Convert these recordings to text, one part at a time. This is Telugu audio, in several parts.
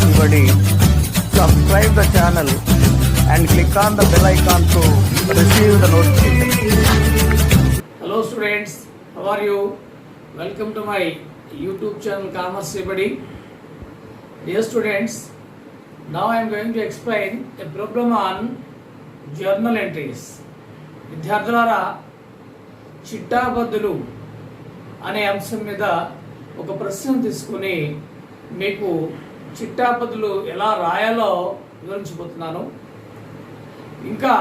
Sivadi. Subscribe the channel and click on the bell icon to receive the notification. Hello students, how are you? Welcome to my YouTube channel Commerce Sivadi. Dear students, now I am going to explain a problem on journal entries. విద్యార్థులారా, చిట్టాబద్దులు అనే అంశం మీద ఒక ప్రశ్న తీసుకుని మీకు చిట్టాబద్దులు ఎలా రాయాలో వివరించబోతున్నాను. ఇంకా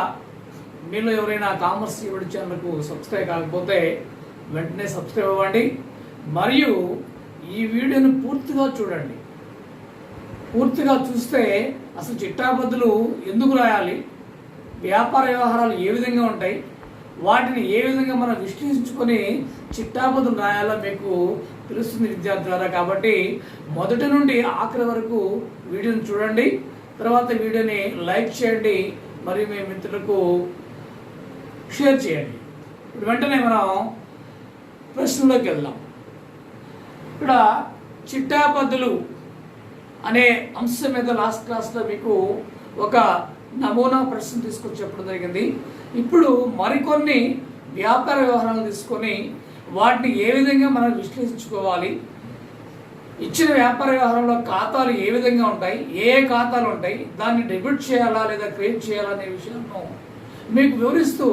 మీలో ఎవరైనా కామర్స్ యూట్యూబ్ ఛానల్కు సబ్స్క్రైబ్ కాకపోతే వెంటనే సబ్స్క్రైబ్ అవ్వండి. మరియు ఈ వీడియోని పూర్తిగా చూడండి. పూర్తిగా చూస్తే అసలు చిట్టాబద్దులు ఎందుకు రాయాలి, వ్యాపార వ్యవహారాలు ఏ విధంగా ఉంటాయి, వాటిని ఏ విధంగా మనం విశ్లేషించుకొని చిట్టాబద్దులు రాయాలో మీకు తెలుస్తుంది విద్యార్థులారా. కాబట్టి మొదటి నుండి ఆఖరి వరకు వీడియోని చూడండి. తర్వాత వీడియోని లైక్ చేయండి మరియు మీ మిత్రులకు షేర్ చేయండి. ఇప్పుడు వెంటనే మనం ప్రశ్నలోకి వెళ్దాం. ఇక్కడ చిట్టాబద్దులు అనే అంశం మీద లాస్ట్ క్లాస్లో మీకు ఒక నమూనా ప్రశ్న తీసుకొచ్చి చెప్పడం జరిగింది. ఇప్పుడు మరికొన్ని వ్యాపార వ్యవహారాలు తీసుకొని వాటిని ఏ విధంగా మనం విశ్లేషించుకోవాలి, ఇచ్చిన వ్యాపార వ్యవహారంలో ఖాతాలు ఏ విధంగా ఉంటాయి, ఏ ఖాతాలు ఉంటాయి, దాన్ని డెబిట్ చేయాలా లేదా క్రెడిట్ చేయాలా అనే విషయాలను మీకు వివరిస్తూ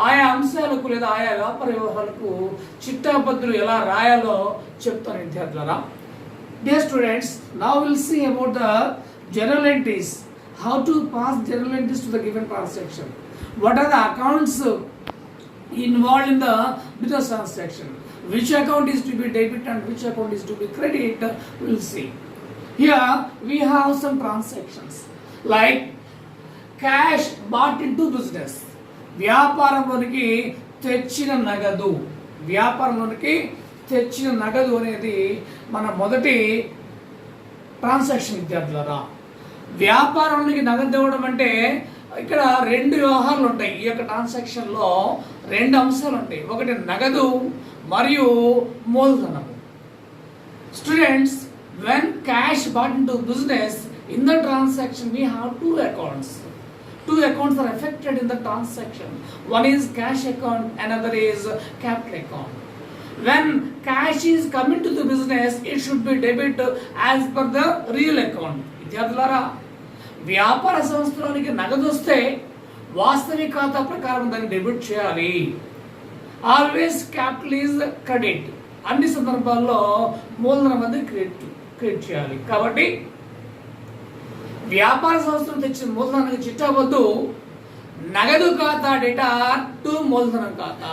ఆయా అంశాలకు లేదా ఆయా వ్యాపార వ్యవహారాలకు చిట్టాబద్దులు ఎలా రాయాలో చెప్తాను విద్యార్థులారా. Dear students, now we'll see about the journal entries. How to pass journal entries to the given transaction. What are the accounts involved in the business transaction? Which account is to be debit and which account is to be credit? We'll see. Here we have some transactions like cash bought into business. వ్యాపారంలోనికి తెచ్చిన నగదు. వ్యాపారంలోనికి తెచ్చిన నగదు అనేది మన మొదటి ట్రాన్సాక్షన్ విద్యార్థులారా. వ్యాపారంలోకి నగదు ఇవ్వడం అంటే ఇక్కడ రెండు వ్యవహారాలు ఉంటాయి. ఈ యొక్క ట్రాన్సాక్షన్లో రెండు అంశాలు ఉంటాయి. ఒకటి నగదు మరియు మూలధనము. Students, when cash bought into business in the transaction we have two accounts. Two accounts are affected in the transaction. One is cash account, another is capital account. When cash is coming to the business, it should be debit as per the real account. విద్యార్థులారా, వ్యాపార సంస్థలోనికి నగదు వస్తే వాస్తవిక ఖాతా ప్రకారం దాన్ని డెబిట్ చేయాలి. Always capital is credit. అన్ని సందర్భాల్లో మూలధనం అనేది క్రెడిట్ చేయాలి. కాబట్టి వ్యాపార సంస్థలు తెచ్చిన మూలధనానికి చిట్టాబద్దు నగదు ఖాతా డెటార్ టు మూలధనం ఖాతా.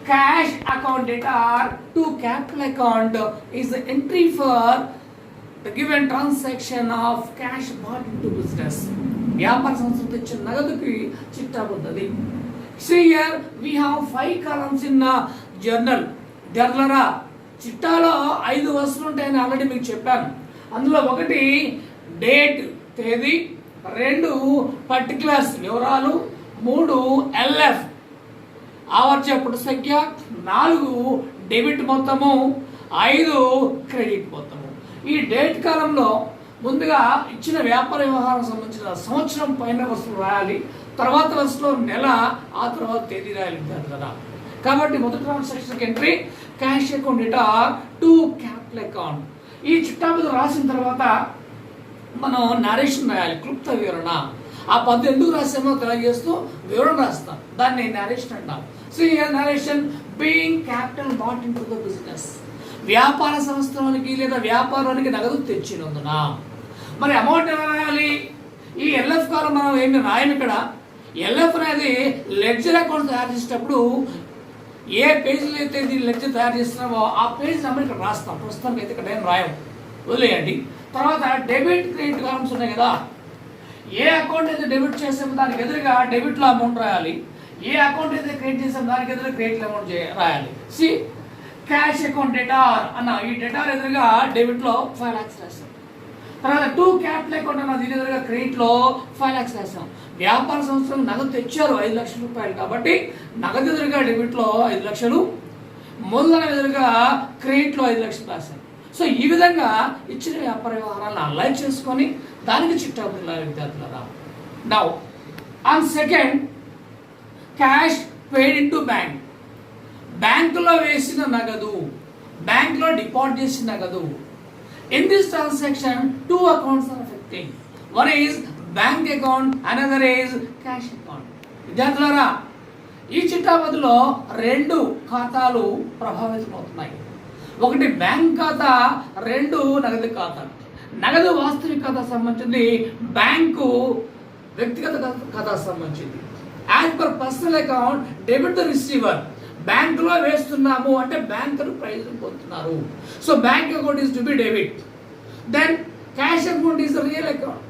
Cash account data to capital account is the entry for the given transaction of cash bought into business. వ్యాపార సంస్థ తెచ్చిన నగదుకి చిట్టాబద్దు. See here we have 5 columns in journal. విద్యార్థులారా, చిట్టాలో 5 వస్తువులు ఉంటాయని ఆల్రెడీ మీకు చెప్పాను. అందులో ఒకటి డేట్ తేదీ, 2 పర్టికులర్స్ వివరాలు, 3 LF ఆవర్చప్పుడు సంఖ్య, 4 డెబిట్ మొత్తము, 5 క్రెడిట్ మొత్తము. ఈ డేట్ కాలంలో ముందుగా ఇచ్చిన వ్యాపార వ్యవహారం సంబంధించిన సంవత్సరం పైన వస్తువులు రాయాలి, తర్వాత వస్తువులో నెల, ఆ తర్వాత తేదీ రాయాలి కదా. కాబట్టి మొదటి transaction entry cash account data to capital account. ఈ చిట్టాబద్దు రాసిన తర్వాత మనం నరేషన్ రాయాలి, క్లుప్త వివరణ. ఆ పద్దు ఎందుకు రాసామో తెలియజేస్తూ వివరణ రాస్తాం, దాన్ని నరేషన్ అంటాం. See here narration being capital bought into the business. వ్యాపార సంస్థలోనికి లేదా వ్యాపారానికి నగదు తెచ్చినందున మరి అమౌంట్ ఎలా రాయాలి? ఈ ఎల్ఎఫ్ కాలం మనం ఏమి రాయం. ఇక్కడ ఎల్ఎఫ్ అనేది లెడ్జర్ అకౌంట్ తయారు చేసేటప్పుడు ఏ పేజీలో అయితే దీన్ని లెడ్జర్ తయారు చేస్తున్నామో ఆ పేజ్ నెంబర్ ఇక్కడ రాస్తాం. ప్రస్తుతానికి అయితే ఇక్కడ ఏం రాయం, వదిలేయండి. తర్వాత డెబిట్ క్రెడిట్ కాలమ్స్ ఉన్నాయి కదా. ఏ అకౌంట్ అయితే డెబిట్ చేసామో దానికి ఎదురుగా డెబిట్లో అమౌంట్ రాయాలి. ఏ అకౌంట్ అయితే క్రియేట్ చేసాం దానికి ఎదురుగా క్రెడిట్ అమౌంట్ రాయాలి. సి క్యాష్ అకౌంట్ డెటార్ అన్న ఈ డెటార్ ఎదురుగా డెబిట్లో 5 lakhs రాసాం. తర్వాత 2 క్యాపిటల్ అకౌంట్ అన్న దీని ఎదురుగా క్రెడిట్లో 5 lakhs రాసాం. వ్యాపార సంస్థలు నగదు తెచ్చారు 5 లక్షల రూపాయలు, కాబట్టి నగదు ఎదురుగా డెబిట్లో 5 లక్షలు, మూలధనం ఎదురుగా క్రెడిట్లో 5 లక్షలు రాశాను. సో ఈ విధంగా ఇచ్చిన వ్యాపార వ్యవహారాలను అనలైజ్ చేసుకొని దానికి చిట్టా బదులు విద్యార్థులరా. Now on second, cash paid into bank. బ్యాంకులో వేసిన నగదు, బ్యాంకులో డిపాజిట్ చేసిన నగదు. In this transaction two accounts are affecting. One is bank account, another is cash account. విద్యార్థులారా, ఈ చిట్టాబద్దులో రెండు ఖాతాలు ప్రభావితమవుతున్నాయి. ఒకటి బ్యాంక్ ఖాతా, రెండు నగదు ఖాతా. నగదు వాస్తవిక ఖాతా సంబంధించింది, బ్యాంకు వ్యక్తిగత ఖాతా సంబంధించింది. As per personal account, debit the receiver. బ్యాంకులో వేస్తున్నాము అంటే బ్యాంకులు ప్రయోజనం పొందుతున్నారు. So bank account is to be debit. Then cash account is real account.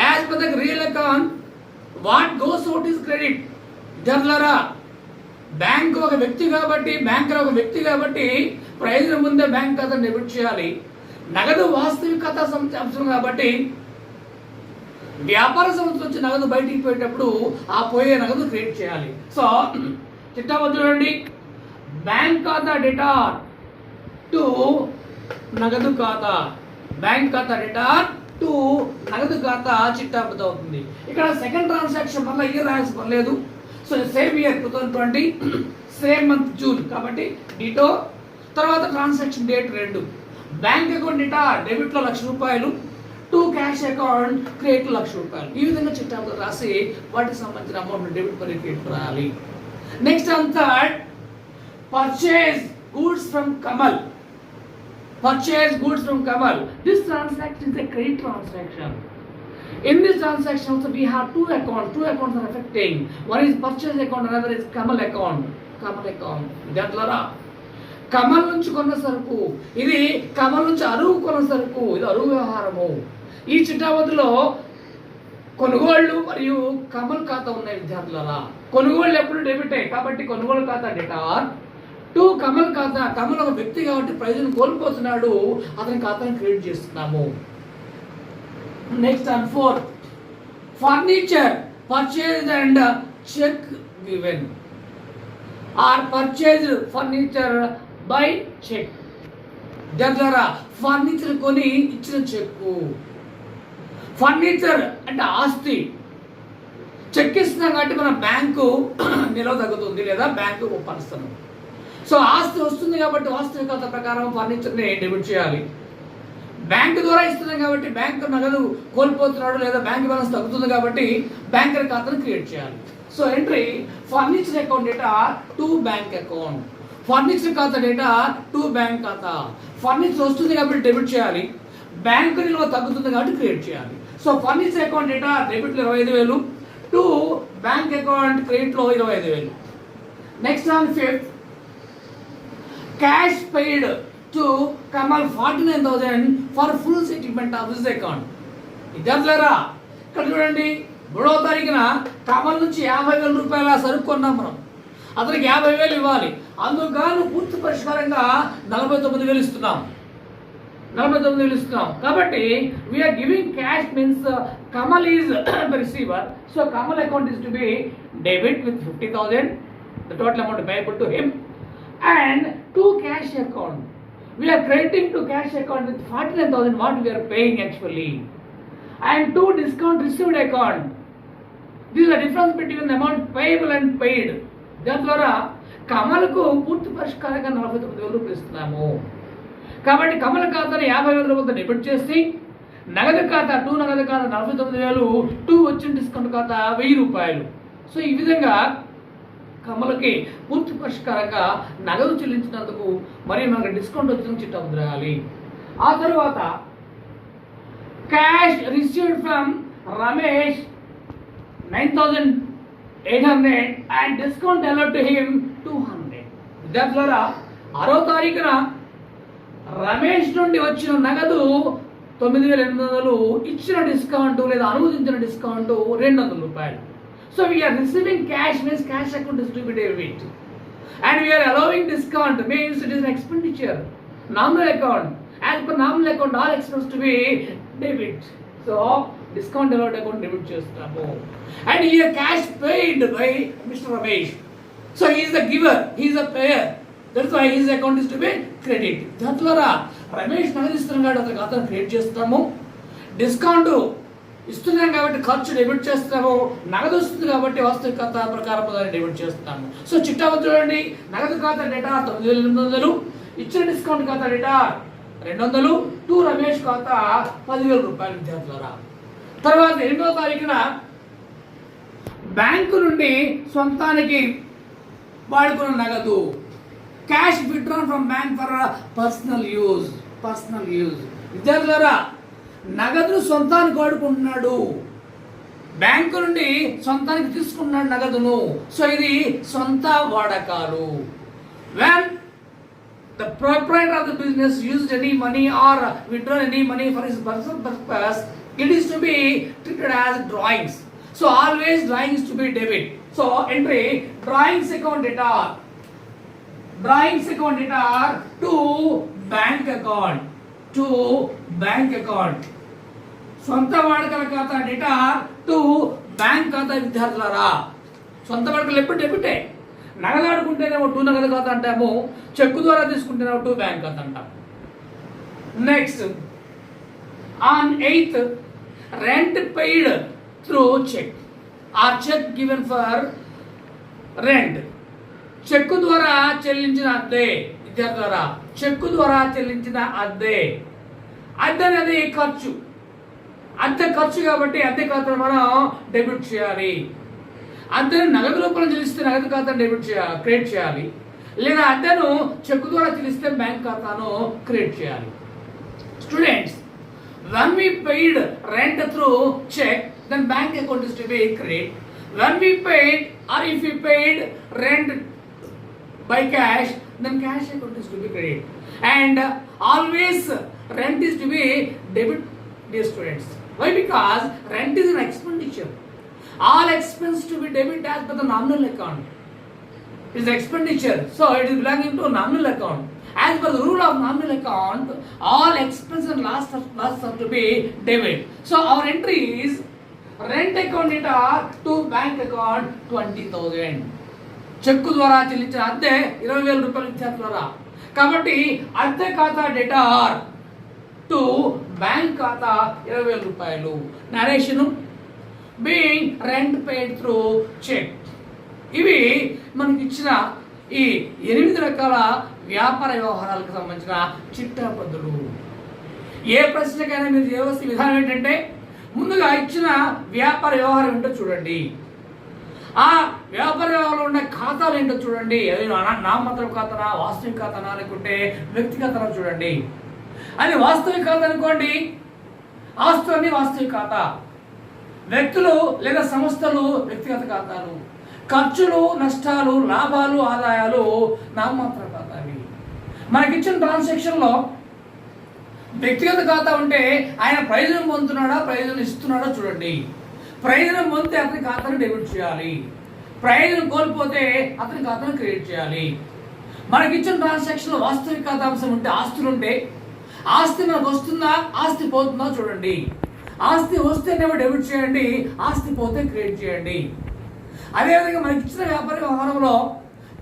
As per the real account, what goes out is credit. విద్యార్థులారా, బ్యాంక్ ఒక వ్యక్తి కాబట్టి, బ్యాంకర్ ఒక వ్యక్తి కాబట్టి ప్రయోజనం ముందే బ్యాంక్ ఖాతా డెబిట్ చేయాలి. నగదు వాస్తవిక ఖాతా అంశం కాబట్టి వ్యాపార సంస్థ నుంచి నగదు బయటికి పోయేటప్పుడు ఆ పోయే నగదు క్రియేట్ చేయాలి. సో చిట్టాబద్దు చూడండి, బ్యాంక్ ఖాతా డెటార్ టు నగదు ఖాతా, బ్యాంక్ ఖాతా డెటార్ టు నగదు ఖాతా చిట్టాబద్దు అవుతుంది. ఇక్కడ సెకండ్ ట్రాన్సాక్షన్ వల్ల ఇయర్ రాయాల్సి పర్లేదు. So same year 2020, same month June కాబట్టి డిటో. తర్వాత ట్రాన్సాక్షన్ డేట్ 2. బ్యాంక్ అకౌంట్ డేటా డెబిట్లో 1,00,000 రూపాయలు, టు క్యాష్ అకౌంట్ క్రెడిట్ 1,00,000 రూపాయలు. ఈ విధంగా చిట్టాబద్దు రాసి వాటికి సంబంధించిన అమౌంట్ డెబిట్ మరియు క్రెడిట్ రాయాలి. Next and third, purchase goods from Kamal. Purchase goods from Kamal. This transaction is a credit transaction. In this transaction also we have two accounts. Two accounts are affecting. One is purchase account, another is Kamal account. Kamal account. విద్యార్థులారా, కమల్ నుంచి కొన్న సరుకు, ఇది కమల్ నుంచి అరువు కొన్న సరుకు, ఇది అరువు వ్యవహారము. ఈ చిట్టాబద్దులో కొనుగోళ్లు మరియు కమల్ ఖాతా ఉన్నాయి. విద్యార్థులారా, కొనుగోళ్లు ఎప్పుడు డెబిటే కాబట్టి కొనుగోలు ఖాతా డెటార్. టు కమల్ ఖాతా, కమల్ ఒక వ్యక్తి కాబట్టి ప్రయోజనం కోల్పోతున్నాడు, అతని ఖాతాను క్రియేట్ చేస్తున్నాము. Next and fourth, furniture purchase and cheque given or purchase furniture by cheque. దగ్గర ఫర్నిచర్ కొని ఇచ్చిన చెక్కు. ఫర్నిచర్ అంటే ఆస్తి, చెక్ ఇస్తున్నాం కాబట్టి మన బ్యాంకు నిలవ తగ్గుతుంది లేదా బ్యాంకు ఒప్పరుస్తాము. సో ఆస్తి వస్తుంది కాబట్టి వాస్తవిక ఖాతా ప్రకారం ఫర్నిచర్ని డెబిట్ చేయాలి. బ్యాంకు ద్వారా ఇస్తున్నాం కాబట్టి బ్యాంకు నగదు కోల్పోతున్నాడు లేదా బ్యాంక్ బ్యాలెన్స్ తగ్గుతుంది కాబట్టి బ్యాంకర్ ఖాతాను క్రియేట్ చేయాలి. So entry furniture account data to bank account, furniture ఖాతా డేటా టు బ్యాంక్ ఖాతా. ఫర్నిచర్ వస్తుంది కాబట్టి డెబిట్ చేయాలి, బ్యాంకు నిల్వ తగ్గుతుంది కాబట్టి క్రియేట్ చేయాలి. సో ఫర్నిచర్ అకౌంట్ డేటా డెబిట్లో 25,000, టు బ్యాంక్ అకౌంట్ క్రెడిట్లో 25,000. Next on fifth, cash paid to Kamal 49,000 for full settlement of his account. విద్యార్థులారా, ఇక్కడ చూడండి, 3వ తారీఖున కమల్ నుంచి 50,000 రూపాయల సరుకు కొన్నాం మనం, అతనికి 50,000 ఇవ్వాలి. అందుకు గాను పూర్తి పరిష్కారంగా 49,000 ఇస్తున్నాం. 49,000 ఇస్తున్నాం కాబట్టి we are giving cash means Kamal is the receiver. So Kamal account is to be debit with 50,000, the total amount payable to him. And to cash account, we are crediting to cash account with 49,000 what we are paying actually. And to discount received account, this is the difference between the amount payable and paid. దానిద్వారా కమల్కు పూర్తి పరిష్కారంగా 49,000 రూపాయలు ఇస్తున్నాము. కాబట్టి కమల్ ఖాతాను 50,000 రూపాయలతో డెబిట్ చేసి నగదు ఖాతా టు నగదు ఖాతా 49,000, టు వచ్చిన డిస్కౌంట్ ఖాతా 1,000 రూపాయలు. సో ఈ విధంగా కమలకి పూర్తి పరిష్కారంగా నగదు చెల్లించినందుకు మరియు మనకు డిస్కౌంట్ వచ్చిన చిట్టా రాయాలి. ఆ తర్వాత cash received from Ramesh 9,800 and discount allowed to him 200. విద్యార్థులారా, 6వ తారీఖున రమేష్ నుండి వచ్చిన నగదు 9,800, ఇచ్చిన డిస్కౌంట్ లేదా అనుమతించిన డిస్కౌంట్ 200 రూపాయలు. So we are receiving cash means cash account is to be debit, and we are allowing discount means it is an expenditure. Nominal account, as per nominal account all expenses to be debit. So discount allowed account debit chestamu. And here cash paid by Mr. Ramesh. So he is the giver, he is the payer. That's why his account is to be credit. Datlara Ramesh నగదు ఇస్తున్నాం కాబట్టి అతని ఖాతాను క్రియేట్ చేస్తాము. డిస్కౌంట్ ఇస్తున్నాం కాబట్టి ఖర్చు డెబిట్ చేస్తాము. నగదు వస్తుంది కాబట్టి వాస్తవిక ఖాతా ప్రకారం దాన్ని డెబిట్ చేస్తాము. సో చిట్టా చూడండి, నగదు ఖాతా డేటా 9,800, ఇచ్చిన డిస్కౌంట్ ఖాతా డేటా 200, టు రమేష్ ఖాతా 10,000 రూపాయలు విద్యార్థులారా. తర్వాత 8వ తారీఖున బ్యాంకు నుండి సొంతానికి వాడుకున్న నగదు, cash withdrawn from bank for personal use. విద్యార్థులారా, నగదును సొంతానికి వాడుకుంటున్నాడు, బ్యాంకు నుండి సొంతానికి తీసుకున్నాడు నగదును. సో ఇది సొంత వాడకాలు. When the proprietor of the business used any money or withdrawn any money for his personal purpose, it is to be treated as drawings. So always drawings to be debit. So entry drawings account data to bank account. సొంత వాడకల ఖాతా డేటా టు బ్యాంక్ ఖాతా విద్యార్థులారా. సొంత వాడకలు ఎప్పుడు డెబిటే. నగదు ఆడుకుంటేనేమో టూ నగదు ఖాతా అంటాము, చెక్కు ద్వారా తీసుకుంటేనేమో టూ బ్యాంక్ ఖాతా అంటాము. Next on 8th rent paid through cheque or cheque given for rent. Cheque ద్వారా చెల్లించిన అద్దె విద్యార్థులారా, చెక్కు ద్వారా చెల్లించిన అద్దె అనేది ఖర్చు. అద్దె ఖర్చు కాబట్టి అద్దె ఖాతాను మనం డెబిట్ చేయాలి. అద్దెను నగదు రూపంలో చెల్లిస్తే నగదు ఖాతాను క్రియేట్ చేయాలి, లేదా అద్దెను చెక్కు ద్వారా చెల్లిస్తే బ్యాంక్ ఖాతాను క్రియేట్ చేయాలి. Students, when we paid rent through check, then bank account is to be credit. When we paid or if we paid rent by cash, then cash account is to be credit. And always rent is to be debit, dear students. Why? Because rent is an expenditure. All expense to be debit as per the nominal account. It is expenditure, so it is belonging to nominal account. As per the rule of nominal account, all expense and loss are to be debit. So our entry is rent account data to bank account 20,000. చెక్కు ద్వారా చెల్లించిన అద్దె 20,000 రూపాయలు విద్యార్థులారా. కాబట్టి అద్దె ఖాతా డేటా టు బ్యాంక్ ఖాతా 20,000 రూపాయలు. Narration being rent paid through cheque. ఇవి మనకి ఇచ్చిన ఈ 8 రకాల వ్యాపార వ్యవహారాలకు సంబంధించిన చిట్టా పద్ధతులు. ఏ ప్రశ్నకైనా మీరు చేయవలసిన విధానం ఏంటంటే, ముందుగా ఇచ్చిన వ్యాపార వ్యవహారం ఏంటో చూడండి, ఆ వ్యాపార వ్యవహారంలో ఉన్న ఖాతాలు ఏంటో చూడండి. అది నామమాత్రపు ఖాతానా, వాస్తవిక ఖాతానా, లేకుంటే వ్యక్తిగతనా చూడండి. అది వాస్తవిక ఖాతా అనుకోండి, ఆస్తులన్నీ వాస్తవిక ఖాతా, వ్యక్తులు లేదా సంస్థలు వ్యక్తిగత ఖాతాలు, ఖర్చులు నష్టాలు లాభాలు ఆదాయాలు నామమాత్ర ఖాతావి. మనకిచ్చిన ట్రాన్సాక్షన్లో వ్యక్తిగత ఖాతా ఉంటే ఆయన ప్రయోజనం పొందుతున్నాడా ప్రయోజనం ఇస్తున్నాడా చూడండి. ప్రయోజనం పొందితే అతని ఖాతాను డెబిట్ చేయాలి, ప్రయోజనం కోల్పోతే అతని ఖాతాను క్రియేట్ చేయాలి. మనకిచ్చిన ట్రాన్సాక్షన్లో వాస్తవిక ఖాతా అంశం ఉంటే, ఆస్తులు ఉంటే ఆస్తి మనకు వస్తుందా ఆస్తి పోతుందా చూడండి. ఆస్తి వస్తేనేమో డెబిట్ చేయండి, ఆస్తి పోతే క్రియేట్ చేయండి. అదేవిధంగా మనకి ఇచ్చిన వ్యాపార వ్యవహారంలో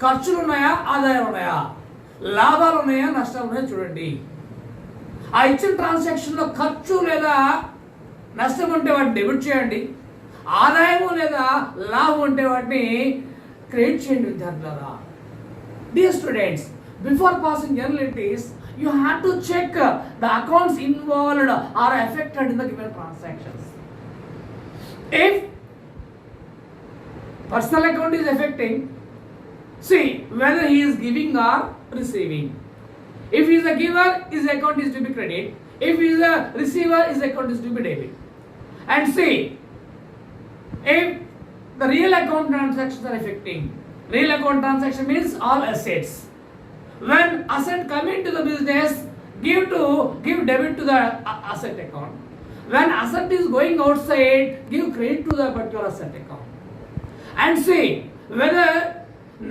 ఖర్చులు ఉన్నాయా ఆదాయాలు ఉన్నాయా, లాభాలు ఉన్నాయా నష్టాలు ఉన్నాయా చూడండి. ఆ ఇచ్చిన ట్రాన్సాక్షన్లో ఖర్చు లేదా నష్టం ఉంటే వాటిని డెబిట్ చేయండి, ఆదాయము లేదా లాభం ఉంటే వాటిని క్రియేట్ చేయండి విద్యార్థులారా. Dear students, before passing journal entries you have to check the accounts involved or affected in the given transactions. If personal account is affecting, see whether he is giving or receiving. If he is a giver, his account is to be credit. If he is a receiver, his account is to be debit. And see if the real account transactions are affecting. Real account transaction means all assets. When asset come into the business, give debit to the asset account. When asset is going outside, give credit to the particular asset account. And see whether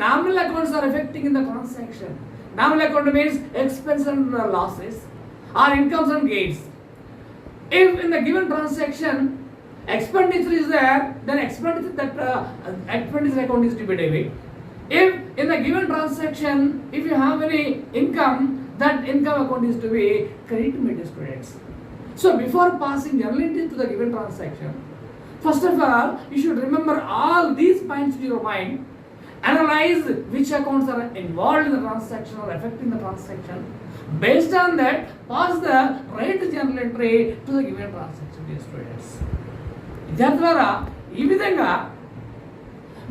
nominal accounts are affecting in the transaction. Nominal account means expense and losses or incomes and gains. If in the given transaction expenditure is there, then expenditure account is to be debit. If in the given transaction, if you have any income, that income account is to be credited by the students. So before passing journal entry to the given transaction, first of all, you should remember all these points in your mind. Analyze which accounts are involved in the transaction or affecting the transaction. Based on that, pass the right journal entry to the given transaction, dear students. విద్యార్థులారా, ఈ విధంగా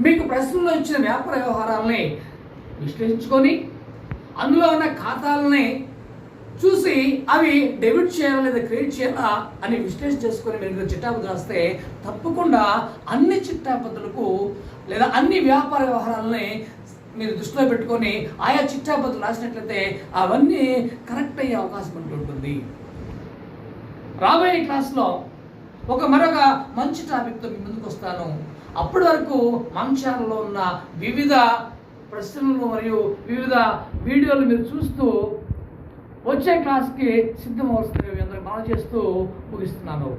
మీకు ప్రశ్నలో ఇచ్చిన వ్యాపార వ్యవహారాలని విశ్లేషించుకొని అందులో ఉన్న ఖాతాలని చూసి అవి డెబిట్ చేయాలా లేదా క్రెడిట్ చేయాలా అని విశ్లేషణ చేసుకొని మీరు చిట్టాపద్దు రాస్తే తప్పకుండా అన్ని చిట్టాపద్దులకు లేదా అన్ని వ్యాపార వ్యవహారాలని మీరు దృష్టిలో పెట్టుకొని ఆయా చిట్టాపద్దులు రాసినట్లయితే అవన్నీ కరెక్ట్ అయ్యే అవకాశం ఉంటుంది. రాబోయే క్లాస్లో మరొక మంచి టాపిక్తో మీ ముందుకు వస్తాను. అప్పటి వరకు మన ఛానల్లో ఉన్న వివిధ ప్రశ్నలు మరియు వివిధ వీడియోలు మీరు చూస్తూ వచ్చే క్లాస్కి సిద్ధమవుతుంది అందరూ బాగా చేస్తూ ముగిస్తున్నాను.